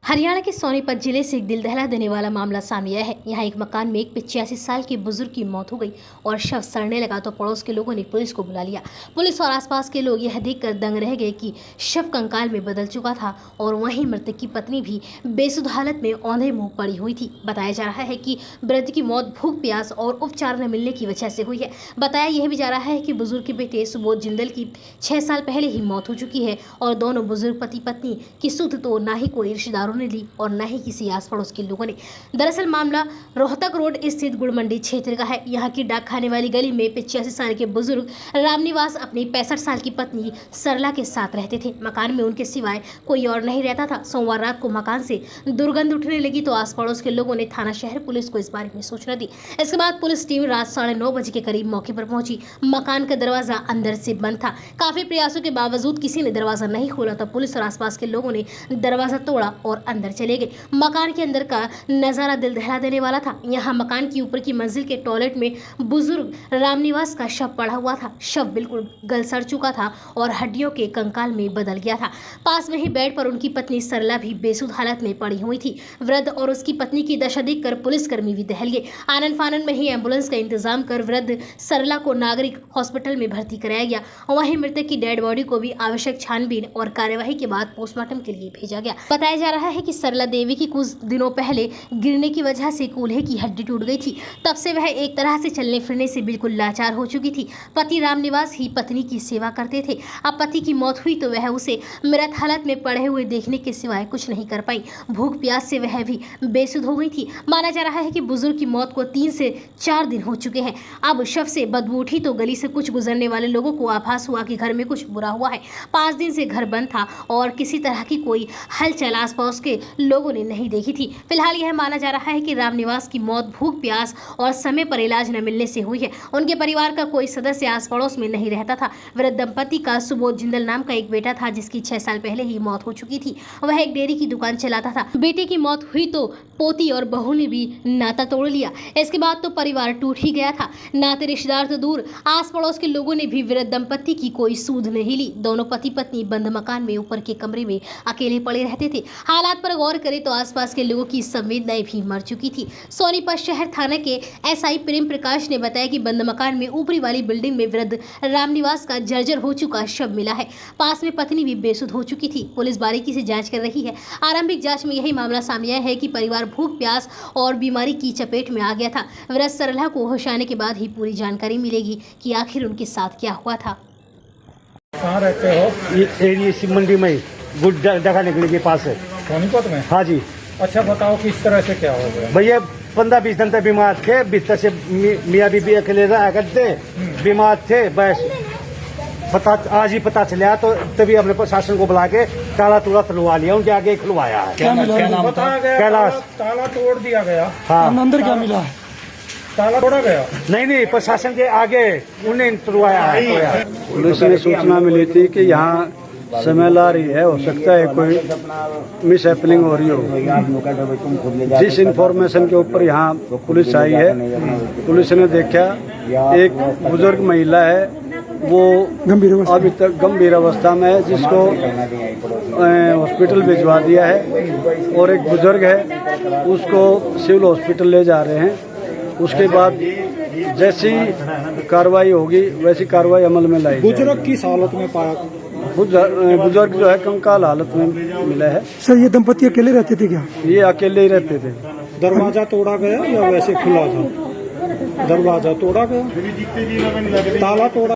हरियाणा के सोनीपत जिले से एक दिल दहला देने वाला मामला सामने आया है। यहाँ एक मकान में एक 85 साल के बुजुर्ग की मौत हो गई और शव सड़ने लगा तो पड़ोस के लोगों ने पुलिस को बुला लिया। पुलिस और आसपास के लोग यह देखकर दंग रह गए कि शव कंकाल में बदल चुका था और वहीं मृतक की पत्नी भी बेसुध हालत में औंधे मुंह पड़ी हुई थी। बताया जा रहा है कि वृद्ध की मौत भूख प्यास और उपचार न मिलने की वजह से हुई है। बताया यह भी जा रहा है कि बुजुर्ग के बेटे सुबोध जिंदल की 6 साल पहले ही मौत हो चुकी है और दोनों बुजुर्ग पति पत्नी की सुध तो ना ही कोई रिश्तेदारों ने ली और न ही किसी आस पड़ोस के लोगों ने। दरअसल मामला रोहतक रोड स्थित गुड़ मंडी क्षेत्र का है। यहाँ की डाक खाने वाली गली में 85 साल के बुजुर्ग रामनिवास अपनी 65 साल की पत्नी सरला के साथ रहते थे। मकान में उनके सिवाय कोई और नहीं रहता था। सोमवार रात को मकान से दुर्गंध उठने लगी तो आस पड़ोस के लोगों ने थाना शहर पुलिस को इस बारे में सूचना दी। इसके बाद पुलिस टीम रात 9:30 बजे के करीब मौके पर पहुंची। मकान का दरवाजा अंदर से बंद था। काफी प्रयासों के बावजूद किसी ने दरवाजा नहीं खोला तो पुलिस और आसपास के लोगों ने दरवाजा तोड़ा और अंदर चले गए। मकान के अंदर का नजारा दिल दहला देने वाला था। यहाँ मकान की ऊपर की मंजिल के टॉयलेट में बुजुर्ग रामनिवास का शव पड़ा हुआ था। शव बिल्कुल गल सड़ चुका था और हड्डियों के कंकाल में बदल गया था। पास में ही बेड पर उनकी पत्नी सरला भी बेसुध हालत में पड़ी हुई थी। वृद्ध और उसकी पत्नी की दशा देखकर पुलिसकर्मी भी दहल गए। आनन फानन में ही एम्बुलेंस का इंतजाम कर वृद्ध सरला को नागरिक हॉस्पिटल में भर्ती कराया गया। वहीं मृतक की डेड बॉडी को भी आवश्यक छानबीन और कार्यवाही के बाद पोस्टमार्टम के लिए भेजा गया। बताया जा रहा है कि सरला देवी की कुछ दिनों पहले गिरने की वजह से कूल्हे की हड्डी टूट गई थी। तब से वह एक तरह से चलने फिरने से बिल्कुल लाचार हो चुकी थी। पति रामनिवास ही पत्नी की सेवा करते थे। अब पति की मौत हुई तो वह उसे मृत हालत में पड़े हुए देखने के सिवाय कुछ नहीं कर पाई। भूख प्यास से वह भी बेसुध हो गई थी। माना जा रहा है कि बुजुर्ग की मौत को 3 से 4 दिन हो चुके हैं। अब शव से बदबू उठी तो गली से कुछ गुजरने वाले लोगों को आभास हुआ कि घर में कुछ बुरा हुआ है। 5 दिन से घर बंद था और किसी तरह की कोई हलचल आसपास के लोगों ने नहीं देखी थी। फिलहाल यह माना जा रहा है कि रामनिवास की मौत भूख प्यास और समय पर इलाज न मिलने से हुई है। उनके परिवार का कोई सदस्य आस पड़ोस में नहीं रहता था। वृद्ध दंपति का सुबोध जिंदल नाम का एक बेटा था जिसकी 6 साल पहले ही मौत हो चुकी थी। वह एक डेयरी की दुकान चलाता था। बेटे की मौत हुई तो पोती और बहू ने भी नाता तोड़ लिया। इसके बाद तो परिवार टूट ही गया था। नाते रिश्तेदार तो दूर, आस पड़ोस के लोगों ने भी वृद्ध दंपति की कोई सूध नहीं ली। दोनों पति पत्नी बंद मकान में ऊपर के कमरे में अकेले पड़े रहते थे। हालात पर गौर करें तो आसपास के लोगों की संवेदनाएं भी मर चुकी थी। सोनीपत शहर थाना के एसआई प्रेम प्रकाश ने बताया कि बंद मकान में ऊपरी वाली बिल्डिंग में वृद्ध रामनिवास का जर्जर हो चुका शव मिला है। पास में पत्नी भी बेसुध हो चुकी थी। पुलिस बारीकी से जांच कर रही है। आरंभिक जांच में यही मामला सामने आया है कि परिवार भूख प्यास और बीमारी की चपेट में आ गया था। वृद्ध सरला को होश आने के बाद ही पूरी जानकारी मिलेगी कि आखिर उनके साथ क्या हुआ था। कहाँ रहते हो? ये शिव मंडी में गुड़ डका निकलने के पास है। सोनीपत में? हाँ जी। अच्छा बताओ किस तरह से क्या हो गया? भैया 15-20 दिन तक बीमार थे। बिस्तर से मियाँ बीबी अकेले रहा करते, बीमार थे। बस आज ही पता चला तो तभी अपने प्रशासन को बुला के ताला तोड़ा खुलवा लिया। उनके आगे खुलवाया है। क्या नाम बताया गया? कैलाश। ताला तोड़ दिया गया। हाँ, अंदर क्या मिला? ताला तोड़ा गया? नहीं, प्रशासन के आगे उन्हें तुड़वाया है। पुलिस ने सूचना मिली थी कि यहाँ स्मेल आ रही है, हो सकता है कोई मिस हैपनिंग हो रही हो। जिस इंफॉर्मेशन के ऊपर यहाँ पुलिस आई है, पुलिस ने देखा एक बुजुर्ग महिला है, वो अभी तक गंभीर अवस्था में है, जिसको हॉस्पिटल भिजवा दिया है और एक बुजुर्ग है उसको सिविल हॉस्पिटल ले जा रहे हैं। उसके बाद जैसी कार्रवाई होगी वैसी कार्रवाई अमल में लाई। बुजुर्ग किस हालत में पाया? बुजुर्ग जो है कंकाल हालत में मिला है। सर ये दंपति अकेले रहते थे क्या? ये अकेले ही रहते थे। दरवाजा तोड़ा गया या वैसे खुला था? दरवाजा तोड़ा गया, ताला तोड़ा